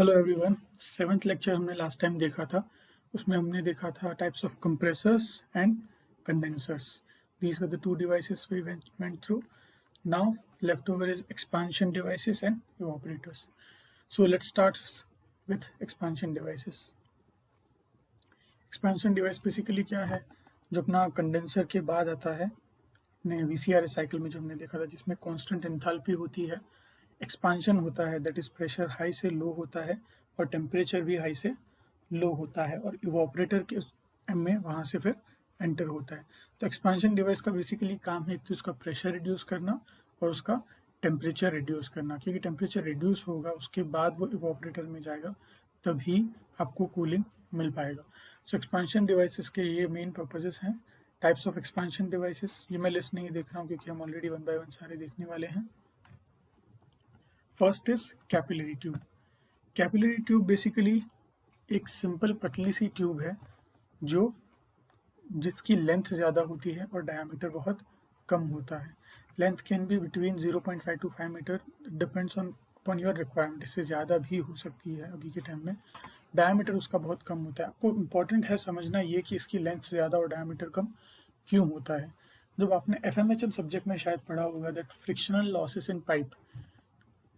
Hello everyone. Seventh lecture हमने last time देखा था। उसमें हमने देखा था types of compressors and condensers. These are the two devices we went through. Now left over is expansion devices and evaporators. So let's start with expansion devices. Expansion device basically क्या है? जो अपना कंडेंसर के बाद आता है ने VCR cycle में जो हमने देखा था, जिसमें कांस्टेंट एंथैल्पी होती है, एक्सपांशन होता है, दैट इज प्रेशर हाई से लो होता है और टेम्परेचर भी हाई से लो होता है, और इवापोरेटर के में वहाँ से फिर एंटर होता है। तो एक्सपांशन डिवाइस का बेसिकली काम है एक तो उसका प्रेशर रिड्यूस करना और उसका टेम्परेचर रिड्यूस करना, क्योंकि टेम्परेचर रिड्यूस होगा उसके बाद वो इवापोरेटर में जाएगा, तभी आपको कूलिंग मिल पाएगा। सो एक्सपांशन डिवाइसेस के ये मेन पर्पजेस हैं। टाइप्स ऑफ एक्सपांशन डिवाइसेस ये मैं लिस्ट नहीं देख रहा हूँ क्योंकि हम ऑलरेडी वन बाय वन सारे देखने वाले हैं। First is capillary tube. Capillary tube basically एक सिंपल पतली सी ट्यूब है जो जिसकी लेंथ ज़्यादा होती है और डायमीटर बहुत कम होता है। Length can be between 0.5 to 5 metre, depends on your requirement. इससे ज़्यादा भी हो सकती है अभी के टाइम में। डायमीटर उसका बहुत कम होता है। आपको इम्पॉर्टेंट है समझना ये कि इसकी लेंथ ज़्यादा और डायमीटर कम क्यों होता है। जब आपने FMHM सब्जेक्ट में शायद पढ़ा होगा that frictional losses in pipe,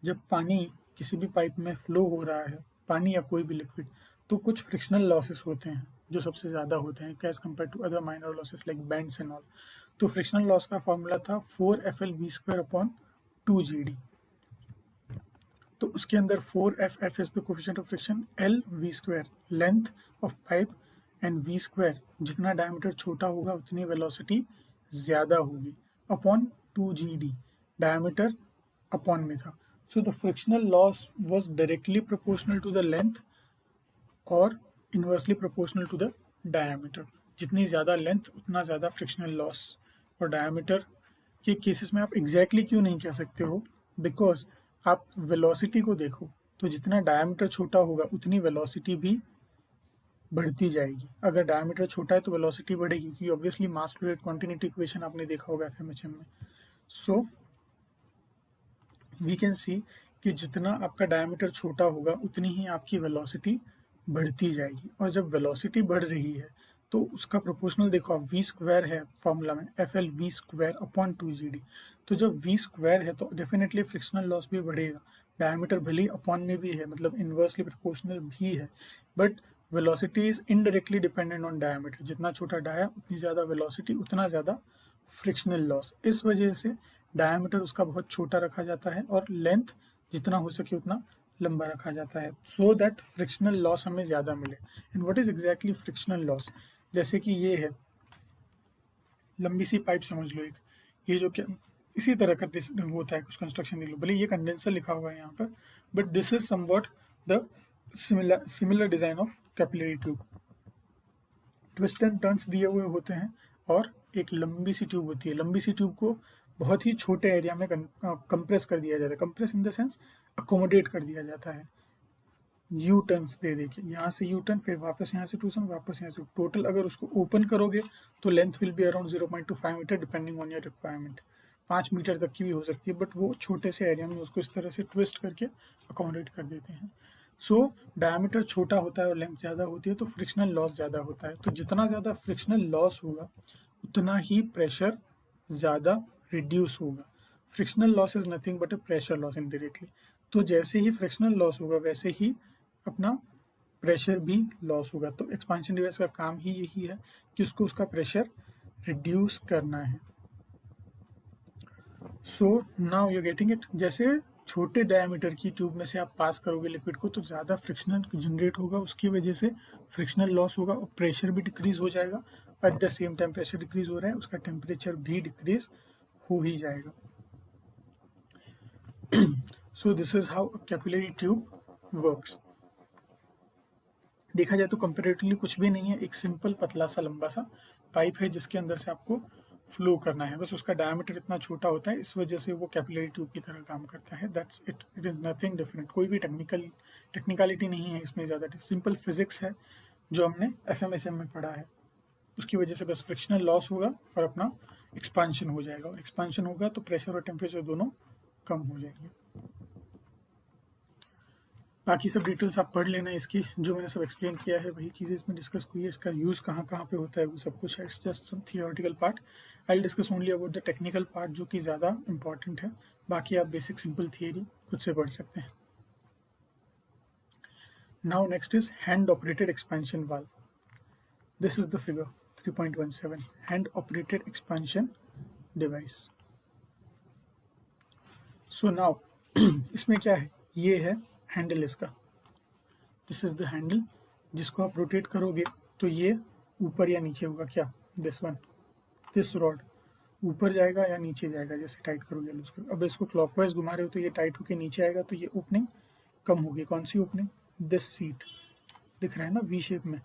जब पानी किसी भी पाइप में फ्लो हो रहा है, पानी या कोई भी लिक्विड, तो कुछ फ्रिक्शनल लॉसेस होते हैं जो सबसे ज़्यादा होते हैं as compare to other minor losses like bends and all. तो फ्रिक्शनल लॉस का फॉर्मूला था 4FL_V²/2GD। तो उसके अंदर 4F is the coefficient of friction, L V² length of pipe, and V² जितना डायमीटर छोटा होगा उतनी वेलोसिटी ज़्यादा होगी, अपॉन 2GD डायमीटर अपॉन में था। So the frictional loss was directly proportional to the length और inversely proportional to the diameter। जितनी ज़्यादा लेंथ उतना ज़्यादा फ्रिक्शनल लॉस। और डायमीटर के केसेस में आप एग्जैक्टली क्यों नहीं कह सकते हो, बिकॉज आप वेलोसिटी को देखो, तो जितना डायमीटर छोटा होगा उतनी वेलोसिटी भी बढ़ती जाएगी। अगर डायमीटर छोटा है तो वेलोसिटी बढ़ेगी, क्योंकि ऑब्वियसली मास फ्लो रेट कॉन्टिन्यूटी इक्वेशन आपने देखा होगा FMHM में। सो वी कैन सी कि जितना आपका डायमीटर छोटा होगा उतनी ही आपकी वेलोसिटी बढ़ती जाएगी, और जब वेलोसिटी बढ़ रही है तो उसका प्रोपोर्शनल देखो आप, V² है फॉर्मूला में, FL_V²/2GD। तो जब V² है तो डेफिनेटली फ्रिक्शनल लॉस भी बढ़ेगा। डायमीटर भले ही अपॉन में भी है, मतलब इन्वर्सली प्रोपोर्शनल भी है, but velocity is indirectly dependent on diameter. जितना छोटा डाया उतनी ज़्यादा वेलोसिटी, उतना ज़्यादा फ्रिक्शनल लॉस। इस वजह से डायमीटर उसका बहुत छोटा रखा जाता है और लेंथ जितना हो सके उतना लंबा रखा जाता है, सो दैट फ्रिक्शनल लॉस हमें ज़्यादा मिले। And what is exactly frictional loss? जैसे कि ये है लंबी सी पाइप समझ लो एक, ये जो क्या इसी तरह का होता है कुछ कंस्ट्रक्शन देख लो, भले ये कंडेंसर लिखा हुआ है यहाँ पर, but this is somewhat the similar design of capillary tube. Twist and turns दिए हुए होते हैं और एक लंबी सी ट्यूब होती है। लंबी सी ट्यूब को बहुत ही छोटे एरिया में कंप्रेस कर दिया जाता है। Compress in the sense accommodate कर दिया जाता है। यू टर्न्स दे देखिए, यहाँ से यू टर्न, फिर वापस यहाँ से टू वापस यहाँ से टोटल। अगर उसको ओपन करोगे तो length will be around 0.25 metre depending on your requirement. 5 metre तक की भी हो सकती है, बट वो छोटे से एरिया में उसको इस तरह से ट्विस्ट करके अकोमोडेट कर देते हैं। सो डायमीटर छोटा होता है और लेंथ ज़्यादा होती है तो फ्रिक्शनल लॉस ज़्यादा होता है। तो जितना ज़्यादा फ्रिक्शनल लॉस होगा उतना ही प्रेशर ज़्यादा रिड्यूस होगा। Frictional loss is nothing but a pressure loss indirectly. तो जैसे ही फ्रिक्शनल लॉस होगा वैसे ही अपना प्रेशर भी लॉस होगा। तो एक्सपांशन डिवाइस का काम ही यही है कि उसको उसका प्रेशर रिड्यूस करना है। So now you getting it. जैसे छोटे डायमीटर की ट्यूब में से आप पास करोगे लिक्विड को तो ज़्यादा फ्रिक्शनल जनरेट होगा, उसकी वजह से फ्रिक्शनल लॉस होगा और प्रेशर भी डिक्रीज हो जाएगा। Eight the same time pressure decrease हो रहा है, उसका टेम्परेचर भी डिक्रीज हो ही जाएगा। So this is how capillary tube works. देखा जाए तो कंपेरेटिवली कुछ भी नहीं है, एक सिंपल पतला सा लंबा सा पाइप है जिसके अंदर से आपको फ्लो करना है। बस उसका डायमीटर इतना छोटा होता है, इस वजह से वो कैपिलरी ट्यूब की तरह काम करता है। That's it, it is nothing different. कोई भी टेक्निकलिटी नहीं है इसमें ज़्यादा, सिंपल फिजिक्स है जो हमने FMHM में पढ़ा है। उसकी वजह से बस फ्रिक्शनल लॉस होगा और अपना एक्सपांशन हो जाएगा, और एक्सपांशन होगा तो प्रेशर और टेम्परेचर दोनों कम हो जाएंगे। बाकी सब डिटेल्स आप पढ़ लेना इसकी, जो मैंने सब एक्सप्लेन किया है वही चीज़ें इसमें डिस्कस हुई है, इसका यूज़ कहाँ कहाँ पे होता है वो सब कुछ है, it's just some theoretical part. I will discuss only about the technical part जो कि ज़्यादा इंपॉर्टेंट है, बाकी आप बेसिक सिंपल थियरी खुद से पढ़ सकते हैं। Now next is hand operated expansion valve. This is the figure 3.17 hand operated expansion device. So now इसमें क्या है, ये है हैंडल इसका, दिस इज द हैंडल, जिसको आप रोटेट करोगे तो ये ऊपर या नीचे होगा, क्या दिस वन, दिस रॉड ऊपर जाएगा या नीचे जाएगा जैसे टाइट करोगे उसको। अब इसको क्लॉकवाइज घुमा रहे हो तो ये टाइट होकर नीचे आएगा, तो ये ओपनिंग कम होगी। कौन सी ओपनिंग, दिस सीट दिख रहा है ना वी शेप में,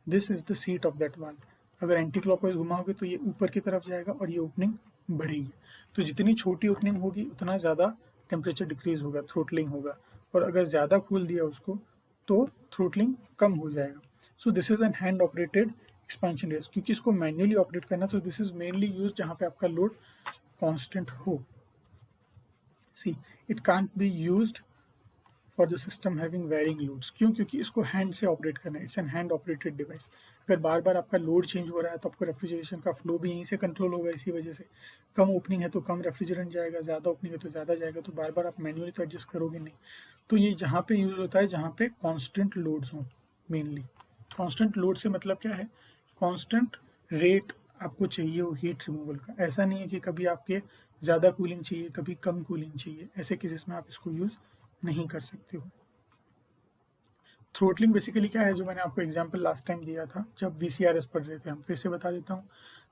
this is the seat of that valve. अगर एंटी क्लॉकवाइज घुमाओगे तो ये ऊपर की तरफ जाएगा और ये ओपनिंग बढ़ेगी। तो जितनी छोटी ओपनिंग होगी उतना ज़्यादा टेम्परेचर डिक्रीज होगा, थ्रोटलिंग होगा, और अगर ज़्यादा खोल दिया उसको तो थ्रोटलिंग कम हो जाएगा। So this is an hand operated expansion race, क्योंकि इसको मैन्युअली ऑपरेट करना, तो दिस इज मेनली यूज जहाँ पे आपका लोड कांस्टेंट हो। See it can't be used for the system having varying loads. क्यों, क्योंकि इसको हैंड से ऑपरेट करना है, it's an hand operated device. अगर बार बार आपका लोड चेंज हो रहा है तो आपको रेफ्रिजरेशन का फ्लो भी यहीं से कंट्रोल होगा। इसी वजह से कम ओपनिंग है तो कम रेफ्रिजरेंट जाएगा, ज़्यादा ओपनिंग है तो ज़्यादा जाएगा, तो बार बार आप मैन्युअली तो एडजस्ट करोगे नहीं। तो ये जहाँ पे यूज़ होता है जहाँ पे कॉन्स्टेंट लोड्स हों मेनली। कॉन्स्टेंट लोड से मतलब क्या है, कॉन्स्टेंट रेट आपको चाहिए हो हीट रिमूवल का। ऐसा नहीं है कि कभी आपके ज़्यादा कूलिंग चाहिए कभी कम कूलिंग चाहिए, ऐसे केसेस में आप इसको यूज़ नहीं कर सकते हो। थ्रोटलिंग बेसिकली क्या है, जो मैंने आपको एग्जांपल लास्ट टाइम दिया था जब वीसीआरएस पढ़ रहे थे हम, फिर से बता देता हूँ।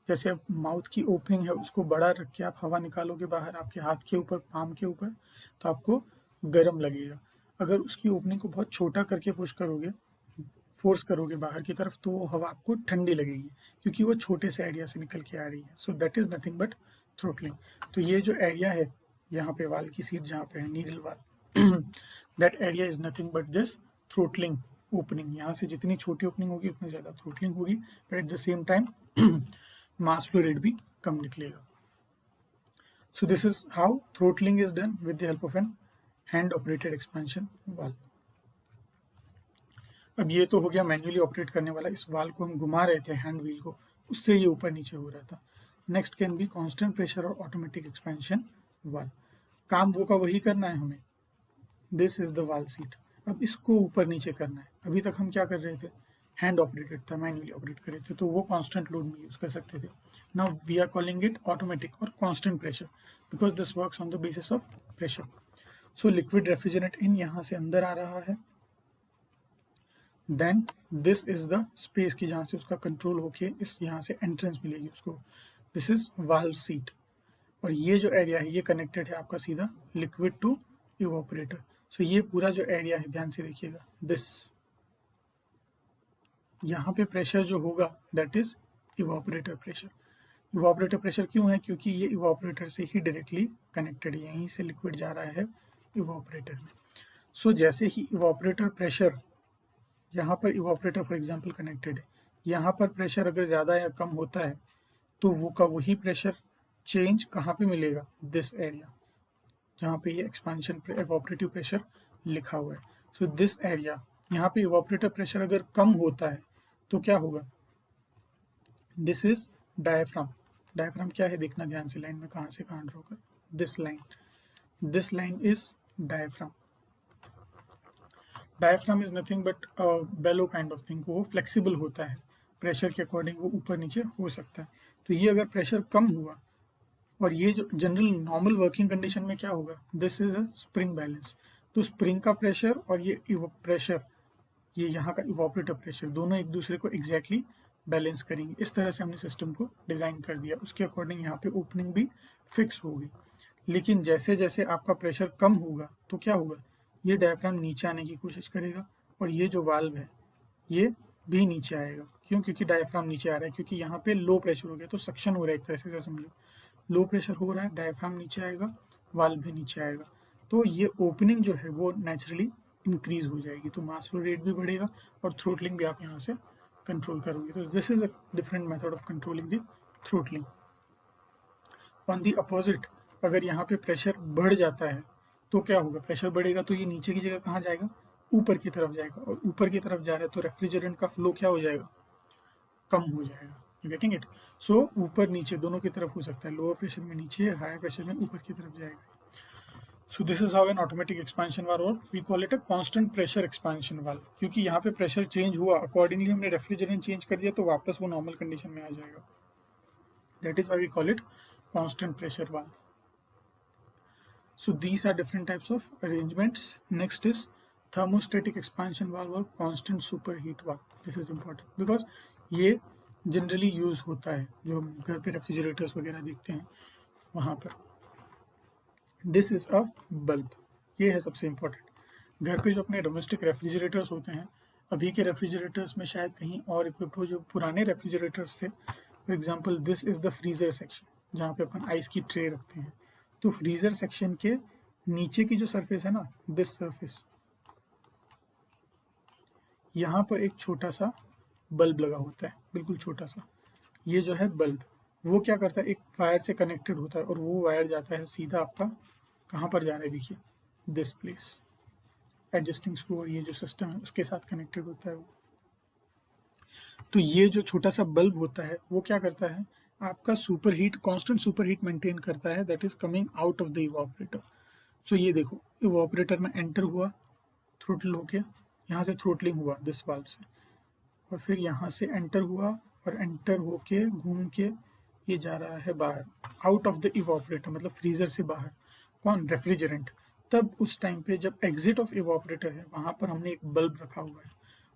जैसे माउथ की ओपनिंग है उसको बड़ा रख के आप हवा निकालोगे बाहर आपके हाथ के ऊपर, पाम के ऊपर, तो आपको गर्म लगेगा। अगर उसकी ओपनिंग को बहुत छोटा करके पुश करोगे, फोर्स करोगे बाहर की तरफ, तो वो हवा आपको ठंडी लगेगी, क्योंकि वो छोटे से एरिया से निकल के आ रही है। So that is nothing but throttling. तो ये जो एरिया है यहाँ पे वाल की सीट जहाँ पे है नीडल वाल, that area is nothing but this throttling opening. यहाँ से जितनी छोटी ओपनिंग होगी उतनी ज़्यादा थ्रोटलिंग होगी, but at the same time mass flow rate भी कम निकलेगा। So this is how throttling is done with the help of an hand operated expansion valve. अब ये तो हो गया मैन्युअली ऑपरेट करने वाला, इस वाल को हम घुमा रहे थे हैंड व्हील को, उससे ये ऊपर नीचे हो रहा था। Next can be constant pressure और ऑटोमेटिक एक्सपेंशन वाल। काम वो का वही करना है हमें, दिस इज द वाल सीट। अब इसको ऊपर नीचे करना है। अभी तक हम क्या कर रहे थे, हैंड ऑपरेटेड था, मैन्युअली ऑपरेट कर रहे थे, तो वो कांस्टेंट लोड में यूज कर सकते थे। Now we are calling it automatic और constant pressure, because this works on the basis of pressure. So liquid refrigerant in यहाँ से अंदर आ रहा है, then this is the space की जहाँ से उसका कंट्रोल होके इस यहाँ से एंट्रेंस मिलेगी उसको, दिस इज वाल्व सीट। और ये जो एरिया है ये कनेक्टेड है आपका सीधा लिक्विड टू इवापोरेटर। सो ये पूरा जो एरिया है ध्यान से देखिएगा, दिस यहाँ पे प्रेशर जो होगा that is evaporator pressure. Evaporator pressure क्यों है, क्योंकि ये इवापोरेटर से ही डायरेक्टली कनेक्टेड है, यहीं से लिक्विड जा रहा है इवापोरेटर में। सो जैसे ही इवापोरेटर प्रेशर, यहाँ पर इवापोरेटर फॉर एग्जांपल कनेक्टेड है, यहाँ पर प्रेशर अगर ज़्यादा या कम होता है तो वो का वही प्रेशर चेंज कहाँ पे मिलेगा, दिस एरिया जहाँ पे ये एक्सपांशन इवापोरेटिव प्रेशर लिखा हुआ है। सो दिस एरिया, यहाँ पे इवापोरेटर प्रेशर अगर कम होता है तो क्या होगा, दिस इज डायफ्राम। डायफ्राम क्या है देखना ध्यान से, लाइन में कहाँ से कहाँ ड्रॉ कर, this line is diaphragm. Diaphragm is nothing but bellow kind of thing, वो फ्लेक्सिबल होता है, प्रेशर के अकॉर्डिंग वो ऊपर नीचे हो सकता है। तो ये अगर प्रेशर कम हुआ, और ये जो जनरल नॉर्मल वर्किंग कंडीशन में क्या होगा, this is a spring balance. तो स्प्रिंग का प्रेशर और ये प्रेशर, ये यहाँ का इवापोरेटर प्रेशर, दोनों एक दूसरे को एग्जैक्टली बैलेंस करेंगे। इस तरह से हमने सिस्टम को डिज़ाइन कर दिया, उसके अकॉर्डिंग यहाँ पे ओपनिंग भी फिक्स होगी। लेकिन जैसे जैसे आपका प्रेशर कम होगा तो क्या होगा, ये डायफ्राम नीचे आने की कोशिश करेगा, और ये जो वाल्व है ये भी नीचे आएगा। क्यों, क्योंकि डायफ्राम नीचे आ रहा है, क्योंकि यहाँ पे लो प्रेशर हो गया, तो सक्शन हो रहा है एक तरह से समझो, लो प्रेशर हो रहा है, डायफ्राम नीचे आएगा, वाल्व भी नीचे आएगा, तो ये ओपनिंग जो है वो नेचुरली इंक्रीज हो जाएगी, तो मास फ्लो रेट भी बढ़ेगा और थ्रोटलिंग भी आप यहाँ से कंट्रोल करोगे। तो this is a different method of controlling the throttling. On the opposite, अगर यहाँ पे प्रेशर बढ़ जाता है तो क्या होगा, प्रेशर बढ़ेगा तो ये नीचे की जगह कहाँ जाएगा, ऊपर की तरफ जाएगा, और ऊपर की तरफ जा रहा है तो रेफ्रिजरेंट का फ्लो क्या हो जाएगा, कम हो जाएगा। You getting it? सो ऊपर नीचे दोनों की तरफ हो सकता है, लोअर प्रेशर में नीचे, हायर प्रेशर में ऊपर की तरफ जाएगा। So this is how an automatic expansion valve works. We call it a constant pressure expansion valve, क्योंकि यहाँ पे प्रेशर चेंज हुआ, अकॉर्डिंगली हमने रेफ्रिजरेंट चेंज कर दिया तो वापस वो नॉर्मल कंडीशन में आ जाएगा। That is why we call it constant pressure valve. So these are different types of arrangements. Next is thermostatic expansion valve or constant superheat valve. This is important because ये generally use होता है, जो हम घर पे refrigerators वगैरह देखते हैं वहाँ पर। दिस इज अ बल्ब, ये है सबसे इम्पोर्टेंट। घर पे जो अपने डोमेस्टिक रेफ्रिजरेटर्स होते हैं, अभी के रेफ्रिजरेटर्स में शायद कहीं और इक्विप्ड हो, जो पुराने रेफ्रिजरेटर्स थे, for example this is the freezer section जहाँ पे अपन आइस की ट्रे रखते हैं। तो फ्रीजर सेक्शन के नीचे की जो सरफेस है ना, दिस सरफेस, यहाँ पर एक छोटा सा बल्ब लगा होता है, बिल्कुल छोटा सा। ये जो है बल्ब, वो क्या करता है, एक वायर से कनेक्टेड होता है, और वो वायर जाता है सीधा आपका कहाँ पर जा रहा है, देखिए दिस प्लेस, एडजस्टिंग स्क्रू, और ये जो सिस्टम है उसके साथ कनेक्टेड होता है वो। तो ये जो छोटा सा बल्ब होता है वो क्या करता है, आपका super heat, constant super heat maintain करता है, that is coming out of the evaporator. So ये देखो, इवापोरेटर में एंटर हुआ, थ्रोटल होके, यहाँ से थ्रोटलिंग हुआ दिस वाल्व से, और फिर यहाँ से एंटर हुआ, और एंटर होके घूम के ये जा रहा है बाहर, आउट ऑफ द इवापोरेटर, मतलब फ्रीजर से बाहर। कौन, रेफ्रिजरेंट। तब उस टाइम पे जब एग्जिट ऑफ इवापोरेटर है, वहां पर हमने एक बल्ब रखा हुआ है,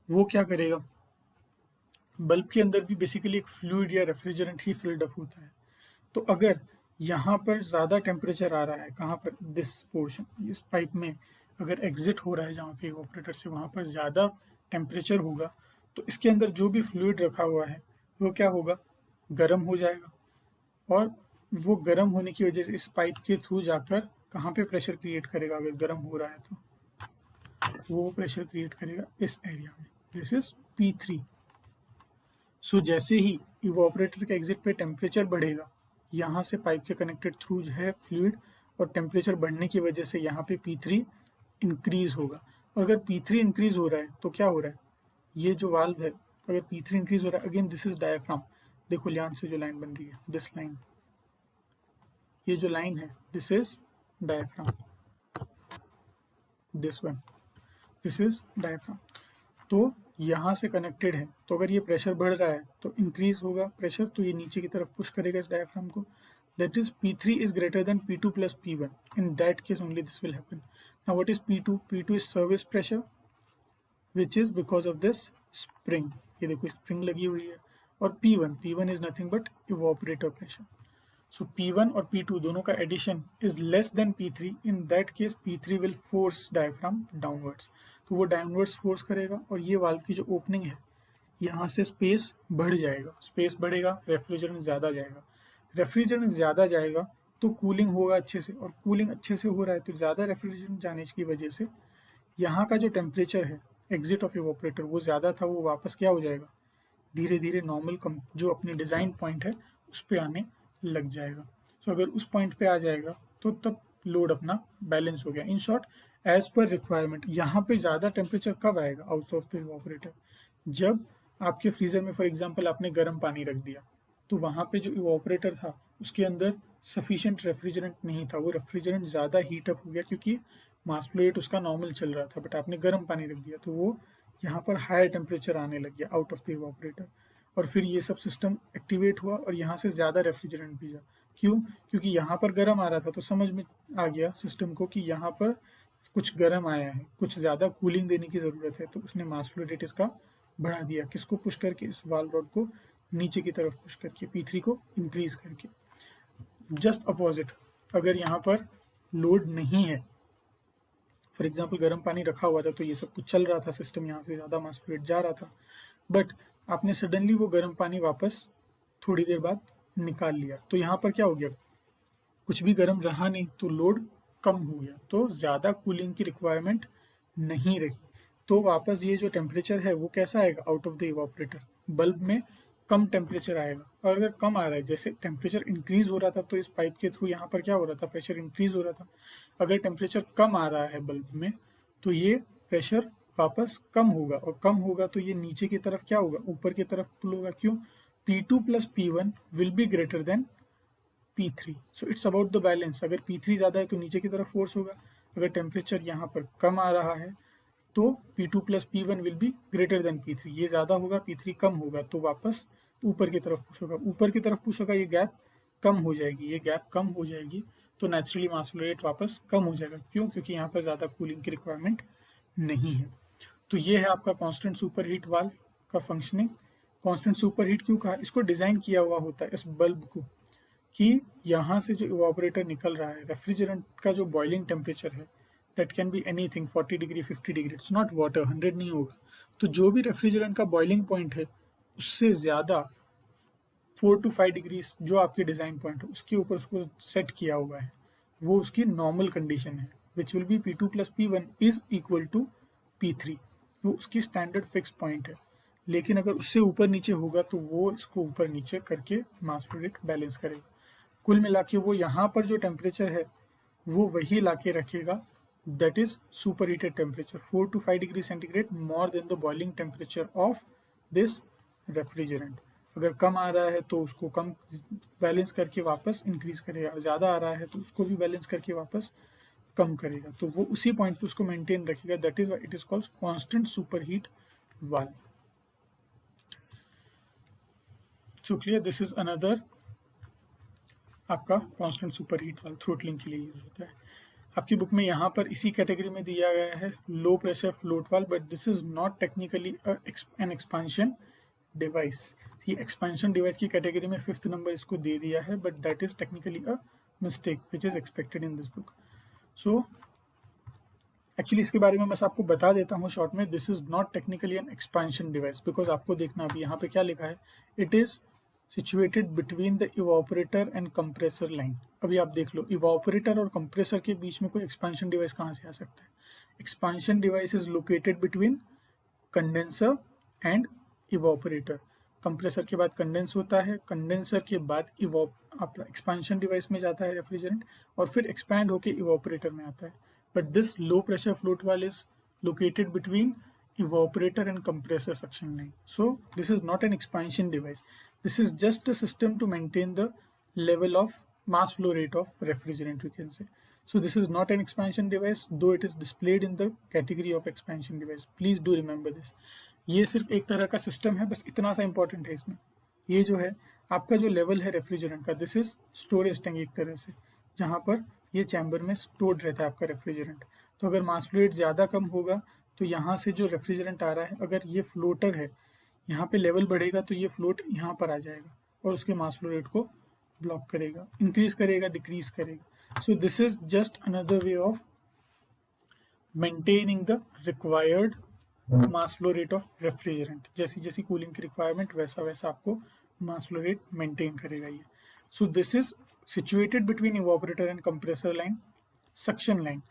वो क्या करेगा, बल्ब के अंदर भी बेसिकली एक फ्लूइड या रेफ्रिजरेंट ही फिल्ड अप होता है। तो अगर यहाँ पर ज़्यादा टेम्परेचर आ रहा है, कहाँ पर, दिस पोर्शन, इस पाइप में अगर एग्जिट हो रहा है जहाँ पे इवापोरेटर से, वहाँ पर ज़्यादा टेम्परेचर होगा, तो इसके अंदर जो भी फ्लूइड रखा हुआ है वो क्या होगा, गर्म हो जाएगा, और वो गर्म होने की वजह से इस पाइप के थ्रू जाकर कहाँ पे प्रेशर क्रिएट करेगा, अगर गर्म हो रहा है तो वो प्रेशर क्रिएट करेगा इस एरिया में, दिस इज P3। सो जैसे ही इवापोरेटर के एग्जिट पे टेम्परेचर बढ़ेगा, यहाँ से पाइप के कनेक्टेड थ्रू जो है फ्लूइड, और टेम्परेचर बढ़ने की वजह से यहाँ पे P3 इंक्रीज होगा। और अगर P3 इंक्रीज हो रहा है तो क्या हो रहा है, ये जो वाल्व है, अगर P3 इंक्रीज हो रहा है, अगेन दिस इज डायफ्राम, देखो यहाँ से जो लाइन बन रही है, दिस लाइन, ये जो लाइन है this is diaphragm, this one, this is diaphragm. तो यहाँ से कनेक्टेड है, तो अगर ये प्रेशर बढ़ रहा है तो इंक्रीज होगा प्रेशर, तो ये नीचे की तरफ पुश करेगा इस डायफ्राम को, that is P3 is greater than P2 plus P1, in that case only this will happen. Now what is P2? P2 is service pressure which is because of this spring, ये देखो spring लगी हुई है, और P1 is nothing but evaporator pressure. So P1 और P2 दोनों का addition is less than P3, in that case P3 will force diaphragm downwards, तो वो डाउनवर्ड्स फोर्स करेगा, और ये वाल्व की जो ओपनिंग है यहाँ से स्पेस बढ़ जाएगा, स्पेस बढ़ेगा, रेफ्रिजरेंट ज़्यादा जाएगा, रेफ्रिजरेंट ज़्यादा जाएगा तो कूलिंग होगा अच्छे से, और कूलिंग अच्छे से हो रहा है तो ज़्यादा रेफ्रिजरेंट जाने की वजह से यहाँ का जो टेम्परेचर है एग्जिट ऑफ इवापोरेटर वो ज़्यादा था, वो वापस क्या हो जाएगा, धीरे धीरे नॉर्मल कम जो अपनी डिज़ाइन पॉइंट है उस पर आने लग जाएगा। सो अगर उस पॉइंट पे आ जाएगा तो तब लोड अपना बैलेंस हो गया। In short, as per requirement, यहाँ पे ज़्यादा टेम्परेचर कब आएगा आउट ऑफ द इवापोरेटर, जब आपके फ्रीजर में फॉर एग्जांपल आपने गर्म पानी रख दिया, तो वहाँ पे जो इवापोरेटर था उसके अंदर सफिशिएंट रेफ्रिजरेंट नहीं था, वो रेफ्रिजरेंट ज़्यादा हीट अप हो गया क्योंकि मास फ्लो रेट उसका नॉर्मल चल रहा था, बट आपने गर्म पानी रख दिया तो वो यहाँ पर हायर टेम्परेचर आने लग गया आउट ऑफ द इवापोरेटर, और फिर ये सब सिस्टम एक्टिवेट हुआ और यहाँ से ज़्यादा रेफ्रिजरेंट भेजा। क्यों? क्योंकि यहाँ पर गर्म आ रहा था तो समझ में आ गया सिस्टम को कि यहाँ पर कुछ गर्म आया है, कुछ ज़्यादा कूलिंग देने की ज़रूरत है, तो उसने मास फ्लो रेट इसका बढ़ा दिया, किसको पुश करके, इस वाल्व रॉड को नीचे की तरफ पुश करके, P3 को इंक्रीज करके। जस्ट अपोजिट, अगर यहाँ पर लोड नहीं है, फॉर एग्जाम्पल गर्म पानी रखा हुआ था तो ये सब कुछ चल रहा था, सिस्टम यहाँ से ज़्यादा मास फ्लो रेट जा रहा था, बट आपने सडनली वो गर्म पानी वापस थोड़ी देर बाद निकाल लिया, तो यहाँ पर क्या हो गया, कुछ भी गर्म रहा नहीं तो लोड कम हो गया, तो ज़्यादा कूलिंग की रिक्वायरमेंट नहीं रही, तो वापस ये जो टेम्परेचर है वो कैसा आएगा out of the evaporator, bulb में कम टेम्परेचर आएगा, और अगर कम आ रहा है, जैसे टेम्परेचर इंक्रीज हो रहा था तो इस पाइप के थ्रू यहाँ पर क्या हो रहा था, प्रेशर इंक्रीज हो रहा था। अगर टेम्परेचर कम आ रहा है बल्ब में तो ये प्रेशर वापस कम होगा, और कम होगा तो ये नीचे की तरफ क्या होगा, ऊपर की तरफ पुल होगा। क्यों? P2 plus P1 will be greater than P3। So it's about the balance. अगर P3 ज़्यादा है तो नीचे की तरफ फोर्स होगा, अगर टेम्परेचर यहाँ पर कम आ रहा है तो P2 plus P1 will be greater than P3। ये ज़्यादा होगा, P3 कम होगा, तो वापस ऊपर की तरफ पुश होगा, ऊपर की तरफ पुश होगा, ये गैप कम हो जाएगी, ये गैप कम हो जाएगी, तो नेचुरली मास फ्लो रेट वापस कम हो जाएगा। क्यों? क्योंकि यहाँ पर ज़्यादा कूलिंग की रिक्वायरमेंट नहीं है। तो ये है आपका कांस्टेंट सुपर हीट वाल्व का फंक्शनिंग। कांस्टेंट सुपर हीट क्यों कहा? इसको डिज़ाइन किया हुआ होता है इस बल्ब को कि यहाँ से जो इवापोरेटर निकल रहा है, रेफ्रिजरेंट का जो बॉइलिंग टेम्परेचर है, that can be anything 40 degree 50 degree, it's not water, 100 नहीं होगा। तो जो भी रेफ्रिजरेंट का बॉइलिंग पॉइंट है उससे ज़्यादा 4 to 5 डिग्री जो आपके डिज़ाइन पॉइंट है उसके ऊपर उसको सेट किया हुआ है, वो उसकी नॉर्मल कंडीशन है, which will be P2 plus P1 is equal to P3। वो उसकी स्टैंडर्ड फिक्स पॉइंट है। लेकिन अगर उससे ऊपर नीचे होगा तो वो इसको ऊपर नीचे करके मास फ्लो रेट बैलेंस करेगा। कुल मिला के वो यहाँ पर जो टेम्परेचर है वो वही ला के रखेगा, that is super heated temperature 4 to 5 degree centigrade more than the boiling temperature of this refrigerant. अगर कम आ रहा है तो उसको कम बैलेंस करके वापस इंक्रीज करेगा, ज़्यादा आ रहा है तो उसको भी बैलेंस करके वापस कम करेगा, तो वो उसी पॉइंट पे उसको मेंटेन रखेगा। That is it is called constant super heat valve. So clear, this is another आपका constant super heat valve throttling के लिए यूज होता है। आपकी बुक में यहाँ पर इसी कैटेगरी में दिया गया है low pressure float valve, but this is not technically an expansion device. ये एक्सपेंशन डिवाइस की कैटेगरी में 5th नंबर इसको दे दिया है, but that is technically a mistake which is expected in this book. So actually इसके बारे में बस आपको बता देता हूँ शॉर्ट में, this is not technically N expansion device, because आपको देखना अभी यहाँ पे क्या लिखा है, it is situated between the evaporator and compressor line. अभी आप देख लो, इवापोरेटर और कंप्रेसर के बीच में कोई एक्सपेंशन डिवाइस कहाँ से आ सकता है? Expansion device is located between condenser and evaporator. Compressor के बाद कंडेंस होता है, कंडेंसर के बाद आपका एक्सपेंशन डिवाइस में जाता है रेफ्रिजरेंट, और फिर एक्सपैंड होकर इवापोरेटर में आता है। But this low pressure float valve is located between evaporator and compressor suction line. So this is not an expansion device. This is just a system to maintain the level of mass flow rate of refrigerant, we can say. So this is not an expansion device, though it is displayed in the category of expansion device. Please do remember this. ये सिर्फ एक तरह का system है, बस इतना सा important है इसमें। ये जो है आपका जो लेवल है रेफ्रिजरेंट का, दिस इज स्टोरेज टैंक एक तरह से, जहाँ पर ये चैम्बर में स्टोर्ड रहता है आपका रेफ्रिजरेंट। तो अगर मास फ्लो रेट ज़्यादा कम होगा तो यहाँ से जो रेफ्रिजरेंट आ रहा है, अगर ये फ्लोटर है, यहाँ पे लेवल बढ़ेगा तो ये फ्लोट यहाँ पर आ जाएगा और उसके मास फ्लो रेट को ब्लॉक करेगा, इंक्रीज करेगा, डिक्रीज करेगा। सो this is just another way of maintaining the required mass flow rate of refrigerant. जैसी जैसी कूलिंग की रिक्वायरमेंट वैसा वैसा आपको मास फ्लो रेट मेंटेन करेगा ये। सो this is situated between evaporator and compressor line. Suction line,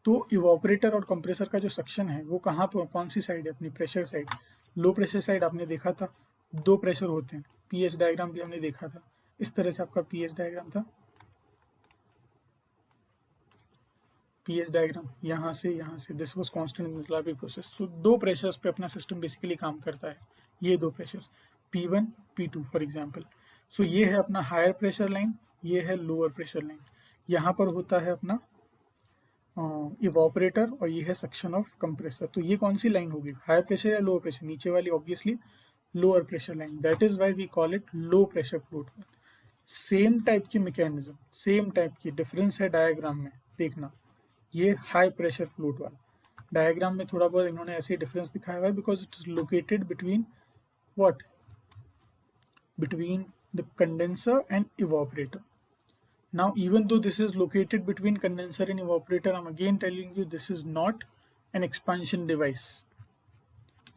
तो इवापोरेटर और कंप्रेसर का जो सक्शन है वो कहाँ पर, कौन सी साइड है? अपनी pressure side. Low pressure side आपने देखा था, दो प्रेशर होते हैं, पीएच डायग्राम भी हमने देखा था, इस तरह से आपका पीएच डायग्राम था। पीएच डायग्राम यहाँ से दिस वाज कांस्टेंट इनक्लाबी प्रोसेस। तो दो प्रेशर्स पे अपना सिस्टम बेसिकली काम करता है, ये दो pressures P1 P2 for example. सो ये है अपना हायर प्रेशर लाइन, ये है लोअर प्रेशर लाइन। यहाँ पर होता है अपना इवापोरेटर और ये है सक्शन ऑफ कंप्रेसर। तो ये कौन सी लाइन होगी, हायर प्रेशर या लोअर प्रेशर? नीचे वाली obviously lower pressure line, that is why we call it low pressure float valve. Same type की मैकेनिज्म, सेम टाइप की, डिफरेंस है डायग्राम में देखना। ये high pressure float valve, diagram में थोड़ा बहुत इन्होंने ऐसे डिफरेंस दिखाया हुआ है, because it is located between what, between the condenser and evaporator. Now, even though this is located between condenser and evaporator, I'm again telling you this is not an expansion device.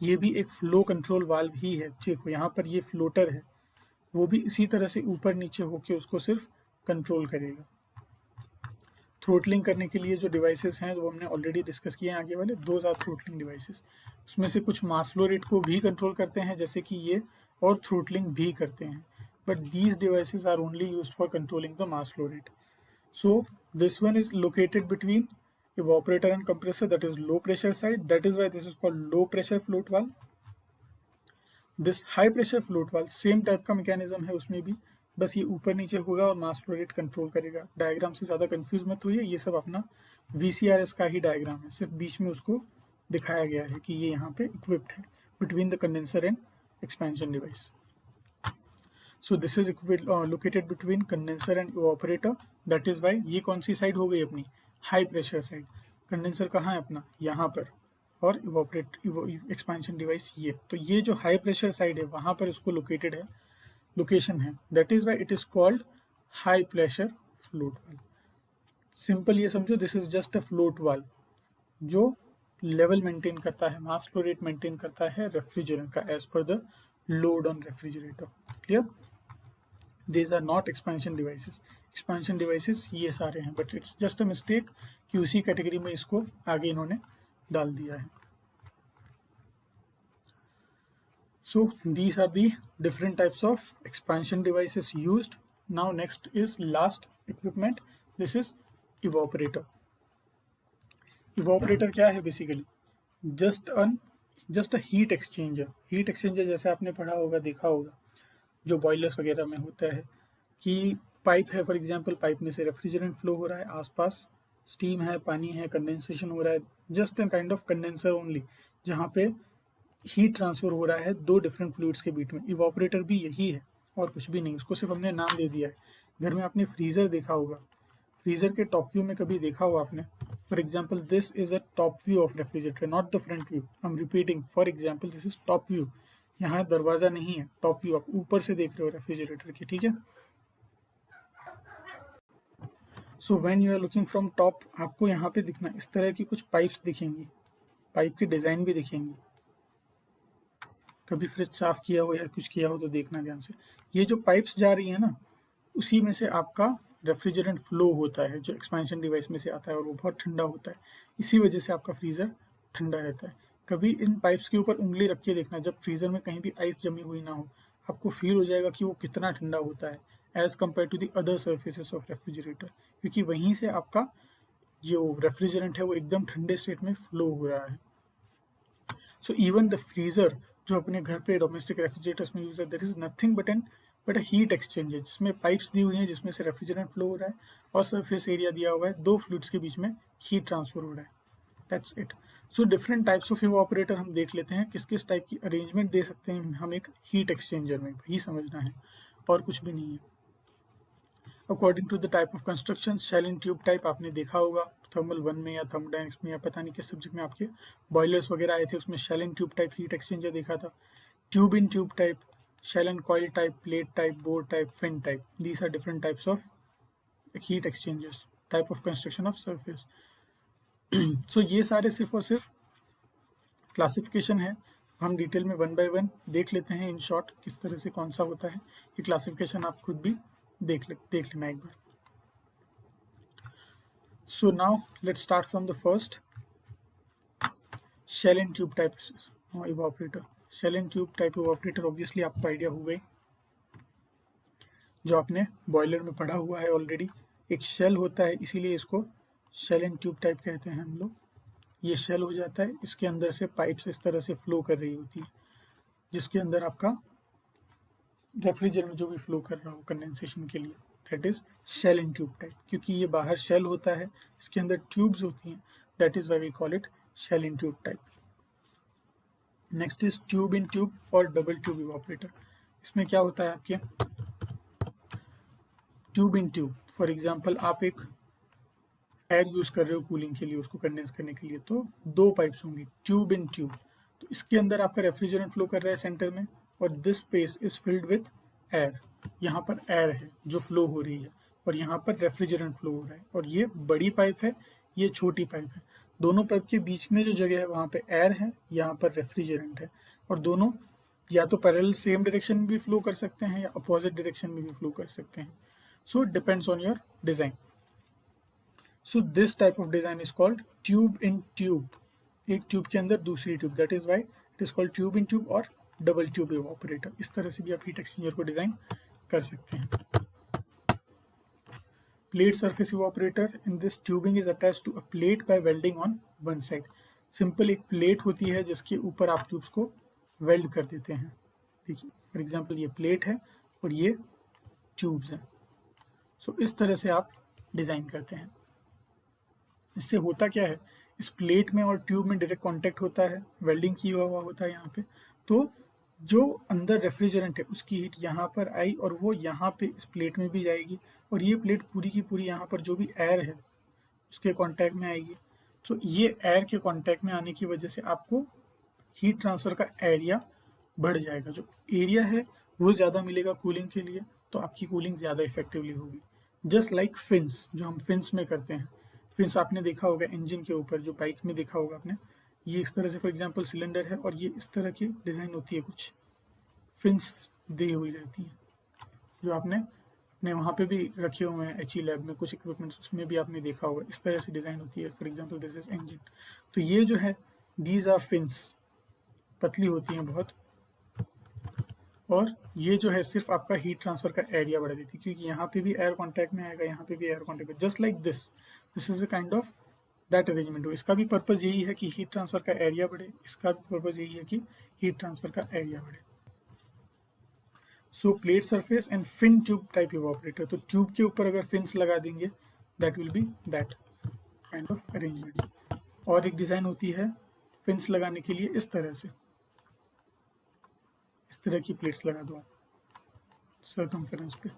ये भी एक flow control valve ही है। देखो यहाँ पर ये floater है, वो भी इसी तरह से ऊपर नीचे होके उसको सिर्फ कंट्रोल करेगा। थ्रोटलिंग करने के लिए जो डिवाइसेस हैं वो हमने ऑलरेडी डिस्कस किए हैं आगे वाले, दोज आर थ्रोटलिंग डिवाइसेस। उसमें से कुछ मास फ्लो रेट को भी कंट्रोल करते हैं, जैसे कि ये और थ्रोटलिंग भी करते हैं, but these devices are only used for controlling the mass flow rate. So this one is located between evaporator and compressor, that is low pressure side. That is why this is called low pressure float valve. This high pressure float valve same type का mechanism है उसमें भी, बस ये ऊपर नीचे होगा और मास फ्लो रेट कंट्रोल करेगा. डायग्राम से ज़्यादा कंफ्यूज मत होइए, ये सब अपना VCRS का ही डायग्राम है, सिर्फ बीच में उसको दिखाया गया है कि ये यहाँ पे इक्विप्ड है between the condenser and expansion device. So this is located between condenser and evaporator. That is why ये कौन सी साइड हो गई अपनी, हाई प्रेशर साइड. कंडेंसर कहाँ है अपना, यहाँ पर, और एक्सपेंशन डिवाइस ये. तो ये जो हाई प्रेशर साइड है वहाँ पर इसको लोकेटेड है, लोकेशन है. That is why it is called high pressure float valve. Simple ये समझो, this is just a float valve जो लेवल मेंटेन करता है, मास फ्लो रेट मेंटेन करता है रेफ्रिजरेंट का as per the load on refrigerator. Clear? These are not expansion devices. Expansion devices ये सारे हैं, but it's just a mistake कि उसी कैटेगरी में इसको आगे इन्होंने डाल दिया है. So these are the different types of expansion devices used. Now next is last equipment. This is evaporator. Evaporator क्या है basically? Just a heat exchanger. Heat exchanger जैसे आपने पढ़ा होगा, देखा होगा, जो बॉयलर्स वगैरह में होता है कि पाइप है, फॉर एग्जांपल पाइप में से रेफ्रिजरेंट फ्लो हो रहा है, आसपास स्टीम है, पानी है, कंडेंसेशन हो रहा है, just an kind of condenser only, जहाँ पे हीट ट्रांसफर हो रहा है दो डिफरेंट फ्लूइड्स के बीच में. इवापोरेटर भी यही है और कुछ भी नहीं, उसको सिर्फ हमने नाम दे दिया है. घर में आपने फ्रीज़र देखा होगा, फ्रीज़र के टॉप व्यू में कभी देखा होगा आपने. For example this is a top view of refrigerator, not the front view. I am repeating, for example this is top view. यहाँ दरवाज़ा नहीं है, टॉप व्यू, आप ऊपर से देख रहे हो रेफ्रिजरेटर की, ठीक है. So when you are looking from top, आपको यहाँ पे दिखना इस तरह की कुछ पाइप्स दिखेंगी, पाइप की डिज़ाइन भी दिखेंगी. कभी फ्रिज साफ किया हो या कुछ किया हो तो देखना ध्यान से. ये जो पाइप्स जा रही है ना, उसी में से आपका रेफ्रिजरेंट फ्लो होता है जो एक्सपेंशन डिवाइस में से आता है, और वो बहुत ठंडा होता है. इसी वजह से आपका फ्रीज़र ठंडा रहता है. कभी इन पाइप्स के ऊपर उंगली रख के देखना, जब फ्रीज़र में कहीं भी आइस जमी हुई ना हो, आपको फील हो जाएगा कि वो कितना ठंडा होता है as compared to the other surfaces of refrigerator, क्योंकि वहीं से आपका जो रेफ्रिजरेंट है वो एकदम ठंडे स्टेट में फ्लो हो रहा है. सो इवन द फ्रीज़र जो अपने घर पे डोमेस्टिक रेफ्रिजरेटर्स में यूज़ है, there is nothing but a heat exchanger, जिसमें पाइप्स दी हुई हैं जिसमें से रेफ्रिजरेंट फ्लो हो रहा है और सरफेस एरिया दिया हुआ है, दो फ्लूइड्स के बीच में हीट ट्रांसफर हो रहा है. That's it. So different types of evaporator हम देख लेते हैं, किस किस टाइप की अरेंजमेंट दे सकते हैं हम एक हीट एक्सचेंजर में, वही समझना है और कुछ भी नहीं है. According to the type of construction, shell and tube type आपने देखा होगा थर्मल 1 में या थर्मोडायनेमिक्स में या पता नहीं किस सब्जेक्ट में आपके बॉयलर्स वगैरह आए थे, उसमें shell and tube type heat exchanger देखा था. Tube in tube type, shell and coil type, plate type, bore type, fin type, these are different types of heat exchangers, type of construction of surface. So ये सारे सिर्फ और सिर्फ classification है, हम detail में वन बाय वन देख लेते हैं इन शॉर्ट किस तरह से कौन सा होता है. ये क्लासिफिकेशन आप खुद भी देख लेना एक बार. So now let's start from the first, shell and tube type evaporator. Shell and tube type evaporator obviously आपको आइडिया हो गई, जो आपने बॉयलर में पढ़ा हुआ है ऑलरेडी. एक शेल होता है, इसीलिए इसको शेल एंड ट्यूब टाइप कहते हैं हम लोग. ये शेल हो जाता है, इसके अंदर से पाइप्स इस तरह से फ्लो कर रही होती है, जिसके अंदर आपका रेफ्रिजरेंट जो भी फ्लो कर रहा हो कंडेंसेशन के लिए, that is shell and tube type. क्योंकि ये बाहर शेल होता है, इसके अंदर ट्यूब्स होती हैं, that is why we call it shell and tube type. Next is tube in tube और डबल ट्यूब इवापोरेटर. इसमें क्या होता है आपके, tube in tube, for example आप एक एयर यूज कर रहे हो कूलिंग के लिए, उसको कंडेंस करने के लिए, तो दो पाइप्स होंगी, ट्यूब इन ट्यूब. तो इसके अंदर आपका रेफ्रिजरेंट फ्लो कर रहा है सेंटर में, और this space is filled with air. यहाँ पर एयर है जो फ्लो हो रही है, और यहाँ पर रेफ्रिजरेंट फ्लो हो रहा है. और ये बड़ी पाइप है, ये छोटी पाइप है. दोनों पाइप के बीच में जो जगह है वहाँ पे एयर है, यहाँ पर रेफ्रिजरेंट है. और दोनों या तो पैरेलल सेम डायरेक्शन में भी फ्लो कर सकते हैं या अपोजिट डायरेक्शन में भी फ्लो कर सकते हैं. So it depends on your design. So this type of design is called tube in tube. एक ट्यूब के अंदर दूसरी tube, that is why it is called tube in tube और डबल ट्यूब इवापोरेटर। इस तरह से भी आप हीट एक्सचेंजर को डिज़ाइन कर सकते हैं। Plate surface evaporator, in this tubing is attached to a plate by welding on one side. Simple एक प्लेट होती है जिसके ऊपर आप ट्यूब्स को वेल्ड कर देते हैं। देखिए फॉर एग्जांपल ये प्लेट है और ये ट्यूब्स हैं। सो इस तरह से आप डिज़ाइन करते हैं। इससे होता क्या है, इस प्लेट में और ट्यूब में डायरेक्ट कांटेक्ट होता है, वेल्डिंग किया हुआ होता है यहाँ पे, तो जो अंदर रेफ्रिजरेंट है उसकी हीट यहाँ पर आई और वो यहाँ पे इस प्लेट में भी जाएगी और ये प्लेट पूरी की पूरी यहाँ पर जो भी एयर है उसके कांटेक्ट में आएगी। तो ये एयर के कांटेक्ट में आने की वजह से आपको हीट ट्रांसफ़र का एरिया बढ़ जाएगा। जो एरिया है वो ज़्यादा मिलेगा कूलिंग के लिए, तो आपकी कूलिंग ज़्यादा इफेक्टिवली होगी। जस्ट लाइक फिन्स, जो हम फिन्स में करते हैं। फिन्स आपने देखा होगा इंजन के ऊपर, जो बाइक में देखा होगा आपने, ये इस तरह से फॉर एग्जांपल सिलेंडर है और ये इस तरह की डिज़ाइन होती है, कुछ फिन्स दी हुई रहती हैं, जो आपने अपने वहाँ पे भी रखे हुए हैं HE लैब में कुछ इक्विपमेंट्स, उसमें भी आपने देखा होगा इस तरह से डिज़ाइन होती है। For example this is engine, तो ये जो है दीज आर फिन्स, पतली होती हैं बहुत, और ये जो है सिर्फ आपका हीट ट्रांसफर का एरिया बढ़ा देती है, क्योंकि यहाँ पे भी एयर कांटेक्ट में आएगा, यहाँ पे भी एयर कांटेक्ट में, just like this is a kind of that arrangement हो। इसका भी पर्पज़ यही है कि हीट ट्रांसफर का एरिया बढ़े, इसका भी पर्पज़ यही है कि हीट ट्रांसफर का एरिया बढ़े। So plate surface and fin tube type evaporator, तो ट्यूब के ऊपर अगर फिन्स लगा देंगे that will be that kind of arrangement. और एक डिज़ाइन होती है फिन्स लगाने के लिए इस तरह से, इस तरह की प्लेट्स लगा दो सर्कमफेरेंस पे,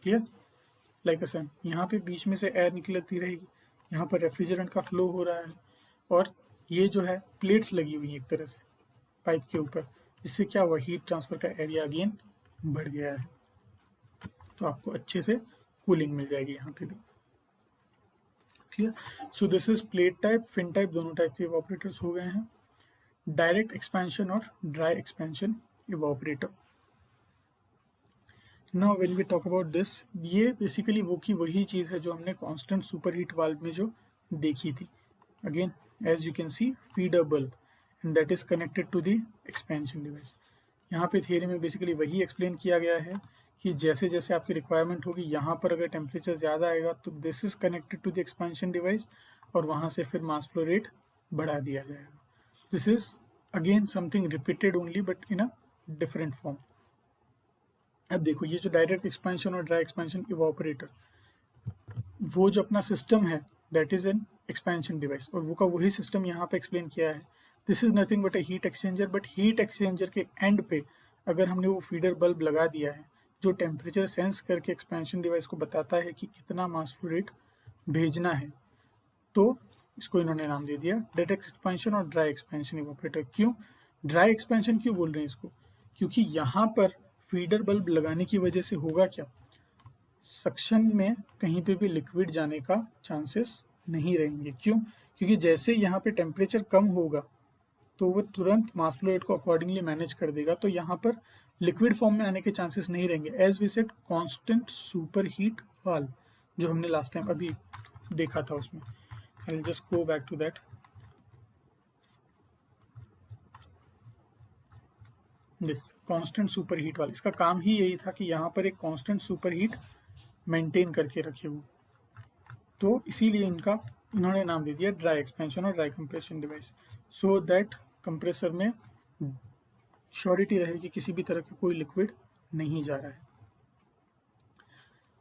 क्लियर, लाइक अ सन। यहाँ पे बीच में से एयर निकलती रहेगी, यहाँ पर रेफ्रिजरेंट का फ्लो हो रहा है और ये जो है प्लेट्स लगी हुई है एक तरह से पाइप के ऊपर, जिससे क्या हुआ, हीट ट्रांसफर का एरिया अगेन बढ़ गया है, तो आपको अच्छे से कूलिंग मिल जाएगी यहाँ पे भी, clear. So this is plate type, fin type, दोनों टाइप के इवापोरेटर्स हो गए हैं। डायरेक्ट एक्सपेंशन और dry expansion evaporator. Now when we talk about this, ये बेसिकली वो की वही चीज़ है जो हमने कांस्टेंट सुपर हीट वाल्व में जो देखी थी। Again as you can see, feed a bulb and that is connected to the expansion device. यहाँ पे थियरी में बेसिकली वही एक्सप्लेन किया गया है कि जैसे जैसे आपकी रिक्वायरमेंट होगी, यहाँ पर अगर टेम्परेचर ज़्यादा आएगा तो this is connected to the expansion device और वहाँ से फिर मास फ्लो रेट बढ़ा दिया जाएगा। This is again something repeated only but in a different form. अब देखो ये जो डायरेक्ट एक्सपेंशन और ड्राई एक्सपेंशन इवापोरेटर, वो जो अपना सिस्टम है that is an expansion device, और वो का वही सिस्टम यहाँ पे एक्सप्लेन किया है। This is nothing but a heat exchanger, but heat exchanger के एंड पे अगर हमने वो फीडर बल्ब लगा दिया है जो टेम्परेचर सेंस करके एक्सपेंशन डिवाइस को बताता है कि कितना मास फ्लो रेट भेजना है, तो इसको इन्होंने नाम दे दिया डायरेक्ट एक्सपेंशन और ड्राई एक्सपेंशन इवापोरेटर। क्यों ड्राई एक्सपेंशन क्यों बोल रहे हैं इसको, क्योंकि यहाँ पर फीडर बल्ब लगाने की वजह से होगा क्या, सक्शन में कहीं पे भी लिक्विड जाने का चांसेस नहीं रहेंगे। क्यों, क्योंकि जैसे यहाँ पे टेम्परेचर कम होगा तो वो तुरंत मास फ्लो रेट को अकॉर्डिंगली मैनेज कर देगा, तो यहाँ पर लिक्विड फॉर्म में आने के चांसेस नहीं रहेंगे। As we said constant super heat valve, जो हमने लास्ट टाइम अभी देखा था उसमें। I will just go back to that. This constant super heat valve, इसका काम ही यही था कि यहाँ पर एक कांस्टेंट सुपर हीट मेंटेन करके रखे हो, तो इसीलिए इन्होंने नाम दे दिया ड्राई एक्सपेंशन और dry compression device, so that compressor में श्योरिटी रहे कि किसी भी तरह का कोई लिक्विड नहीं जा रहा है।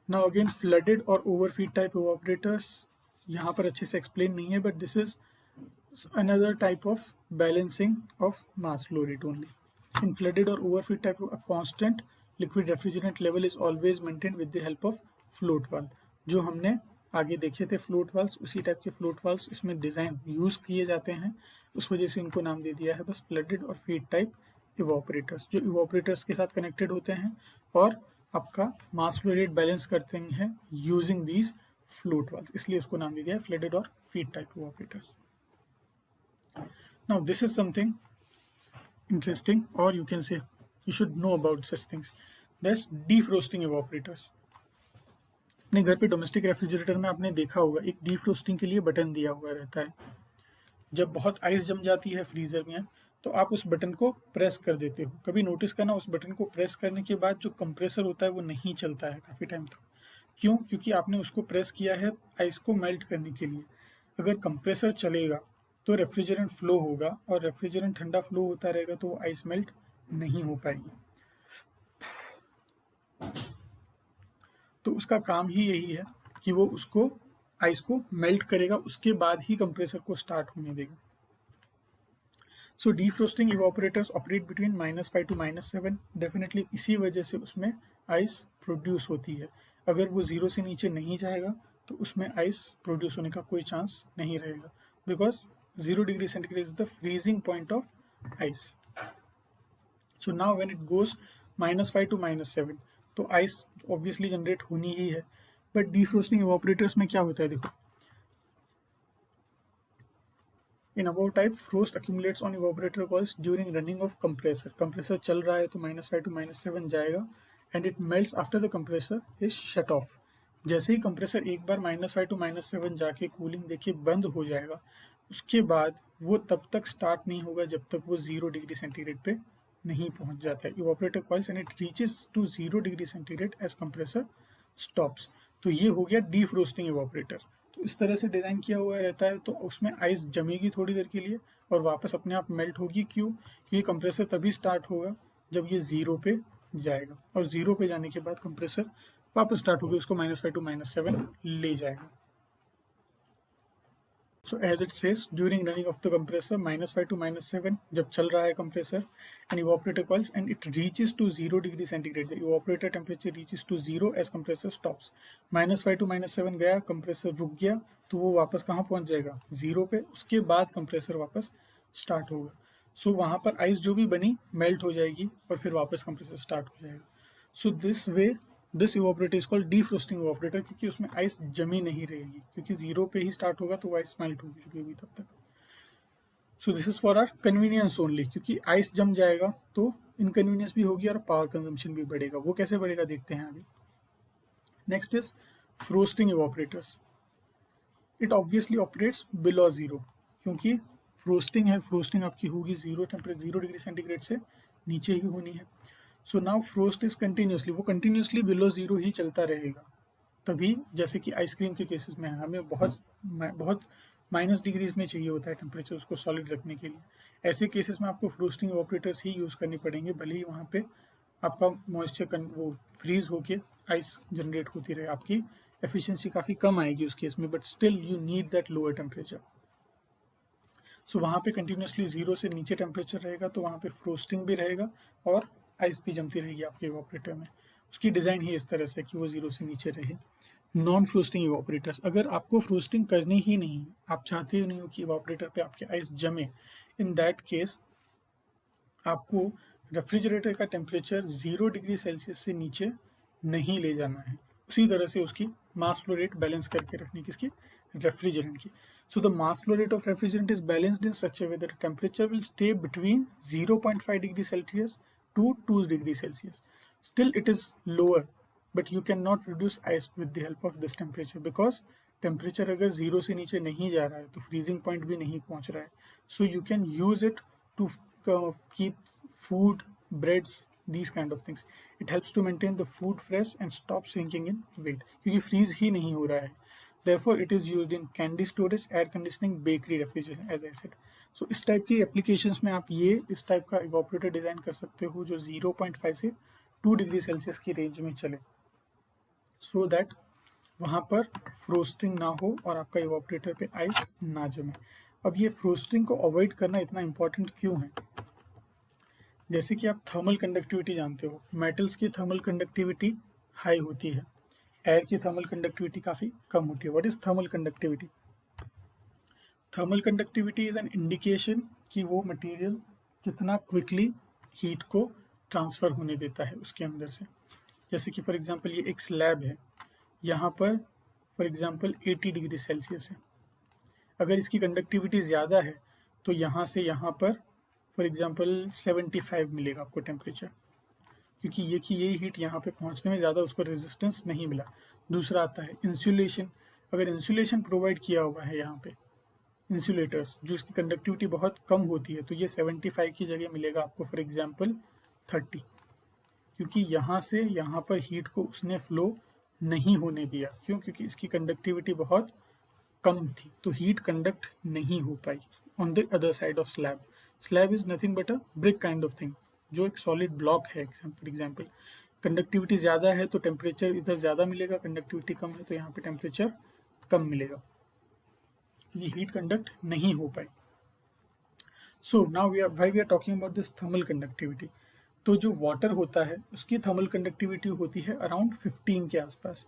नाउ अगेन फ्लडेड और ओवरफीड टाइप इवापोरेटर्स, यहाँ पर अच्छे से एक्सप्लेन नहीं है, but this is another type of balancing of mass flow rate only. In flooded or overfeed type, a constant liquid refrigerant level is always maintained with the help of float valve। जो हमने आगे देखे थे float valves, उसी type के float valves इसमें design use किए जाते हैं, उस वजह से इनको नाम दे दिया है बस फ्लडेड और फीड टाइप इवापोरेटर्स, जो इवापोरेटर्स के साथ कनेक्टेड होते हैं और आपका मास फ्लो रेट बैलेंस करते हैं यूजिंग दीज फ्लोट वाल्व्स, इसलिए उसको नाम दे दिया है फ्लडेड और feed type evaporators. Now this is something interesting, or you can say you should know about such things, that's defrosting evaporators। अपने घर पे डोमेस्टिक रेफ्रिजरेटर में आपने देखा होगा एक defrosting के लिए बटन दिया हुआ रहता है, जब बहुत आइस जम जाती है फ्रीज़र में, तो आप उस बटन को प्रेस कर देते हो। कभी नोटिस करना, उस बटन को प्रेस करने के बाद जो कंप्रेसर होता है वो नहीं चलता है काफ़ी टाइम तक। क्यों? क्योंकि आपने उसको प्रेस किया है आइस को मेल्ट करने के लिए। अगर कंप्रेसर चलेगा तो रेफ्रिजरेंट फ्लो होगा, और रेफ्रिजरेंट ठंडा फ्लो होता रहेगा तो वो आइस मेल्ट नहीं हो पाएगी। तो उसका काम ही यही है कि वो उसको आइस को मेल्ट करेगा, उसके बाद ही कंप्रेसर को स्टार्ट होने देगा। सो डीफ्रोस्टिंग इवापोरेटर्स ऑपरेट बिटवीन -5 टू -7। डेफिनेटली इसी वजह से उसमें आइस प्रोड्यूस होती है। अगर वो ज़ीरो से नीचे नहीं जाएगा तो उसमें आइस प्रोड्यूस होने का कोई चांस नहीं रहेगा, because 0 degree centigrade is the freezing point of ice. So now when it goes -5 to -7, तो आइस ऑब्वियसली जनरेट होनी ही है। बट डीफ्रोस्टिंग इवापोरेटर्स में क्या होता है, देखो, in above type frost accumulates on evaporator coils during running of compressor. Compressor चल रहा है तो -5 टू -7 जाएगा, and it melts after the compressor is shut off. जैसे ही कंप्रेसर एक बार -5 टू -7 जाके कूलिंग देके बंद हो जाएगा, उसके बाद वो तब तक स्टार्ट नहीं होगा जब तक वो 0 डिग्री सेंटीग्रेड पे नहीं पहुंच जाता है evaporator coils, and it reaches to 0 degree centigrade as compressor stops. तो ये हो गया डीफ्रोस्टिंग इवापोरेटर। तो इस तरह से डिज़ाइन किया हुआ रहता है, तो उसमें आइस जमेगी थोड़ी देर के लिए और वापस अपने आप मेल्ट होगी। क्यों? क्योंकि कंप्रेसर तभी स्टार्ट होगा जब ये ज़ीरो पे जाएगा, और ज़ीरो पे जाने के बाद कंप्रेसर वापस स्टार्ट होगी, उसको -5 टू -7 ले जाएगा। So as it says, during running of the compressor -5 to -7, जब चल रहा है compressor, and evaporator coils, and it reaches to 0 degree centigrade, the evaporator temperature reaches to 0 as compressor stops। -5 to -7 गया, compressor रुक गया, तो वो वापस कहाँ पहुँच जाएगा? 0 पे। उसके बाद कंप्रेसर वापस स्टार्ट होगा। सो वहाँ पर आइस जो भी बनी मेल्ट हो जाएगी और फिर वापस कंप्रेसर स्टार्ट हो जाएगा। So this evaporator is called defrosting evaporator, क्योंकि उसमें आइस जमी नहीं रहेगी, क्योंकि 0 पे ही स्टार्ट होगा तो आइस मेल्ट हो चुकी होगी तब तक। So this is for our convenience only, क्योंकि आइस जम जाएगा तो इनकन्वीनियंस भी होगी और पावर कंजम्पशन भी बढ़ेगा। वो कैसे बढ़ेगा देखते हैं आगे। Next is frosting evaporators. It obviously operates below zero, क्योंकि फ्रोस्टिंग है, फ्रोस्टिंग आपकी होगी 0 डिग्री सेंटीग्रेड से नीचे ही होनी है। So now frost is continuously, वो कंटिन्यूसली बिलो ज़ीरो ही चलता रहेगा। तभी जैसे कि आइसक्रीम के केसेस में हमें बहुत बहुत माइनस डिग्रीज में चाहिए होता है टेम्परेचर उसको सॉलिड रखने के लिए। ऐसे केसेस में आपको फ्रोस्टिंग ऑपरेटर्स ही यूज़ करने पड़ेंगे, भले ही वहाँ पे आपका मॉइस्चर वो फ्रीज होके आइस जनरेट होती रहे। आपकी एफिशिएंसी काफ़ी कम आएगी उस केस में, but still you need that lower temperature. So वहाँ पे कंटिन्यूसली 0 से नीचे टेम्परेचर रहेगा, तो वहाँ पे फ्रोस्टिंग भी रहेगा और आइस भी जमती रहेगी आपके इवापोरेटर में। उसकी डिज़ाइन ही इस तरह से कि वो 0 से नीचे रहे। नॉन फ्रोस्टिंग इवापोरेटर्स, अगर आपको फ्रोस्टिंग करनी ही नहीं, आप चाहते ही नहीं हो कि इवापोरेटर पे आपके आइस जमे, इन दैट केस आपको रेफ्रिजरेटर का टेम्परेचर 0 डिग्री सेल्सियस से नीचे नहीं ले जाना है। उसी तरह से उसकी मास फ्लो रेट बैलेंस करके रखनी किसकी? रेफ्रिजरेंट की। So the mass flow rate of refrigerant is balanced in such a way that the temperature will stay between 0.5 degrees Celsius to 2 degrees Celsius. Still it is lower, but you cannot produce ice with the help of this temperature, because temperature अगर 0 से नीचे नहीं जा रहा है तो freezing point भी नहीं पहुंच रहा है. So you can use it to keep food, breads, these kind of things. It helps to maintain the food fresh and stop shrinking in weight, क्योंकि freeze ही नहीं हो रहा है. Therefore, it is used in candy storage, air conditioning, bakery refrigeration, as I said. So इस type की applications में आप ये इस टाइप का इवापोरेटर डिज़ाइन कर सकते हो जो 0.5 से 2 डिग्री सेल्सियस की रेंज में चले, सो दैट वहाँ पर फ्रोस्टिंग ना हो और आपका इवापोरेटर पे आइस ना जमे। अब ये फ्रोस्टिंग को अवॉइड करना इतना इम्पोर्टेंट क्यों है? जैसे कि आप थर्मल कंडक्टिविटी जानते हो, मेटल्स की थर्मल कंडक्टिविटी हाई होती है, एयर की थर्मल कंडक्टिविटी काफ़ी कम होती है। What is thermal conductivity? Thermal conductivity is an indication कि वो मटेरियल कितना क्विकली हीट को ट्रांसफ़र होने देता है उसके अंदर से। जैसे कि फॉर एग्जांपल ये एक स्लैब है, यहाँ पर फॉर एग्जांपल 80 डिग्री सेल्सियस है। अगर इसकी कंडक्टिविटी ज़्यादा है तो यहाँ से यहाँ पर फॉर एग्जांपल 75 मिलेगा आपको टेम्परेचर, क्योंकि ये हीट यहाँ पे पहुँचने में ज़्यादा उसको रेजिस्टेंस नहीं मिला। दूसरा आता है इंसुलेशन। अगर इंसुलेशन प्रोवाइड किया हुआ है यहाँ पे इंसुलेटर्स जो इसकी कंडक्टिविटी बहुत कम होती है, तो ये 75 की जगह मिलेगा आपको फॉर एग्जांपल 30, क्योंकि यहाँ से यहाँ पर हीट को उसने फ्लो नहीं होने दिया। क्यों? क्योंकि इसकी कंडक्टिविटी बहुत कम थी, तो हीट कंडक्ट नहीं हो पाई। On the other side of slab, slab is nothing but a brick kind of thing, जो एक सॉलिड ब्लॉक है। फॉर एग्जाम्पल कंडक्टिविटी ज़्यादा है तो टेम्परेचर इधर ज़्यादा मिलेगा, कंडक्टिविटी कम है तो यहाँ पे टेम्परेचर कम मिलेगा, ये हीट कंडक्ट नहीं हो पाई। So now we are talking about this thermal conductivity. तो जो वाटर होता है उसकी थर्मल कंडक्टिविटी होती है अराउंड 15 के आसपास,